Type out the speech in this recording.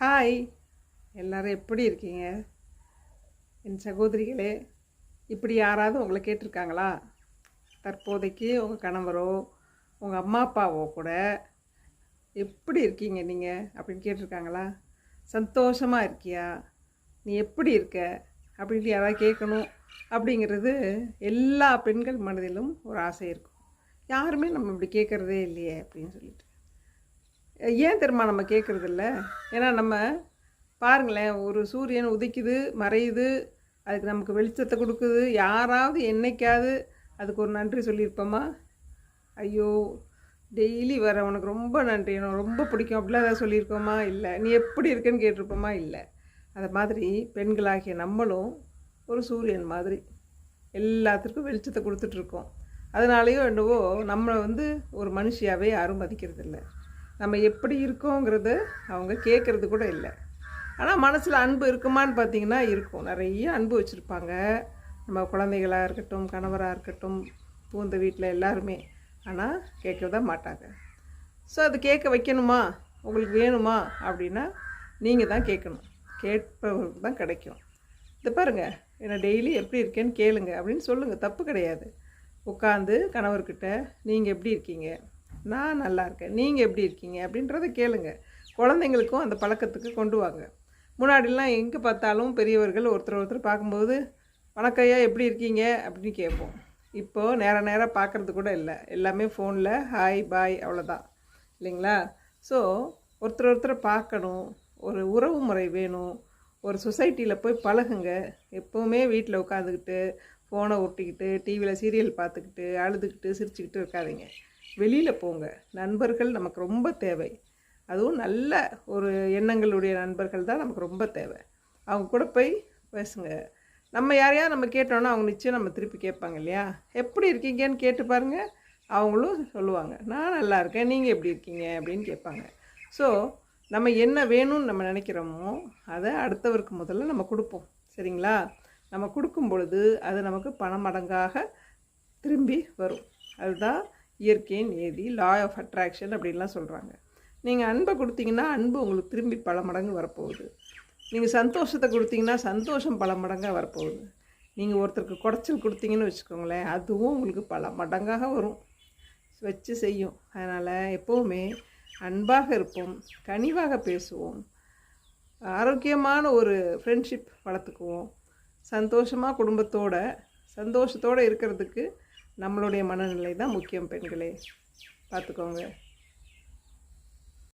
Hi, எல்லாரும் எப்படி இருக்கீங்க? என் சகோதரிகளே, இப்படி யாராவது உங்களை கேட்டிருக்காங்களா? தற்போதைக்கு உங்கள் கணவரோ உங்கள் அம்மா அப்பாவோ கூட எப்படி இருக்கீங்க நீங்கள் அப்படின்னு கேட்டிருக்காங்களா? சந்தோஷமாக இருக்கியா? நீ எப்படி இருக்க அப்படின்ட்டு யாராவது கேட்கணும் அப்படிங்கிறது எல்லா பெண்கள் மனதிலும் ஒரு ஆசை இருக்கும். யாருமே நம்ம இப்படி கேட்குறதே இல்லையே அப்படின்னு சொல்லிட்டு. ஏன் தெரியுமா நம்ம கேட்குறதில்ல? ஏன்னா நம்ம பாருங்களேன், ஒரு சூரியன் உதிக்குது மறையுது, அதுக்கு நமக்கு வெளிச்சத்தை கொடுக்குது. யாராவது என்னைக்காவது அதுக்கு ஒரு நன்றி சொல்லியிருப்போமா? ஐயோ, டெய்லி வர உனக்கு ரொம்ப நன்றி, எனக்கு ரொம்ப பிடிக்கும் அப்படிலாம் ஏதாவது சொல்லியிருக்கோமா? இல்லை. நீ எப்படி இருக்கேன்னு கேட்டிருப்போமா? இல்லை. அது மாதிரி பெண்களாகிய நம்மளும் ஒரு சூரியன் மாதிரி எல்லாத்துக்கும் வெளிச்சத்தை கொடுத்துட்ருக்கோம். அதனாலேயோ என்னவோ நம்மளை ஒரு மனுஷியாகவே யாரும் மதிக்கிறதில்ல. நம்ம எப்படி இருக்கோங்கிறத அவங்க கேட்குறது கூட இல்லை. ஆனால் மனசில் அன்பு இருக்குமான்னு பார்த்தீங்கன்னா இருக்கும். நிறைய அன்பு வச்சுருப்பாங்க. நம்ம குழந்தைகளாக இருக்கட்டும், கணவராக இருக்கட்டும், பூந்த வீட்டில் எல்லாருமே. ஆனால் கேட்க மாட்டாங்க. ஸோ அது கேட்க வைக்கணுமா, உங்களுக்கு வேணுமா அப்படின்னா நீங்கள் தான் கேட்கணும். கேட்பவருக்கு தான் கிடைக்கும். இது பாருங்கள், என்னை டெய்லி எப்படி இருக்கேன்னு கேளுங்க அப்படின்னு சொல்லுங்கள், தப்பு கிடையாது. உட்காந்து கணவர்கிட்ட நீங்கள் எப்படி இருக்கீங்க, நான் நல்லா இருக்கேன், நீங்கள் எப்படி இருக்கீங்க அப்படின்றத கேளுங்க. குழந்தைங்களுக்கும் அந்த பழக்கத்துக்கு கொண்டு வாங்க. முன்னாடிலாம் எங்கே பார்த்தாலும் பெரியவர்கள் ஒருத்தர் பார்க்கும்போது வணக்கையா எப்படி இருக்கீங்க அப்படின்னு கேட்போம். இப்போது நேராக பார்க்குறது கூட இல்லை. எல்லாமே ஃபோனில் ஹாய் பாய் அவ்வளோதான், இல்லைங்களா? ஸோ ஒருத்தரை பார்க்கணும், ஒரு உறவு முறை வேணும். ஒரு சொசைட்டியில் போய் பழகுங்க. எப்போவுமே வீட்டில் உட்காந்துக்கிட்டு ஃபோனை ஒட்டிக்கிட்டு டிவியில் சீரியல் பார்த்துக்கிட்டு அழுதுகிட்டு சிரிச்சுக்கிட்டு இருக்காதீங்க. வெளியில் போங்க. நண்பர்கள் நமக்கு ரொம்ப தேவை. அதுவும் நல்ல ஒரு எண்ணங்களுடைய நண்பர்கள் தான் நமக்கு ரொம்ப தேவை. அவங்க கூட போய் பேசுங்க. நம்ம யாரையாவது நம்ம கேட்டோன்னா அவங்க நிச்சயம் நம்ம திருப்பி கேட்பாங்க இல்லையா? எப்படி இருக்கீங்கன்னு கேட்டு பாருங்கள். அவங்களும் சொல்லுவாங்க, நான் நல்லா இருக்கேன், நீங்கள் எப்படி இருக்கீங்க அப்படின்னு கேட்பாங்க. ஸோ நம்ம என்ன வேணும்னு நம்ம நினைக்கிறோமோ அதை அடுத்தவருக்கு முதல்ல நம்ம கொடுப்போம். சரிங்களா? நம்ம கொடுக்கும் பொழுது அது நமக்கு பல மடங்காக திரும்பி வரும். அதுதான் இயற்கையின் நியதி, லா ஆஃப் அட்ராக்ஷன் அப்படின்லாம் சொல்கிறாங்க. நீங்கள் அன்பை கொடுத்தீங்கன்னா அன்பு உங்களுக்கு திரும்பி பல மடங்கு வரப்போகுது. நீங்கள் சந்தோஷத்தை கொடுத்தீங்கன்னா சந்தோஷம் பல மடங்காக வரப்போகுது. நீங்கள் ஒருத்தருக்கு குடைச்சல் கொடுத்தீங்கன்னு வச்சுக்கோங்களேன், அதுவும் உங்களுக்கு பல மடங்காக வரும், வச்சு செய்யும். அதனால் எப்போவுமே அன்பாக இருப்போம், கனிவாக பேசுவோம், ஆரோக்கியமான ஒரு ஃப்ரெண்ட்ஷிப் வளர்த்துக்குவோம். சந்தோஷமாக சந்தோஷத்தோடு இருக்கிறதுக்கு நம்மளுடைய மனநிலை தான் முக்கியம். பெண்களே பார்த்துக்கோங்க.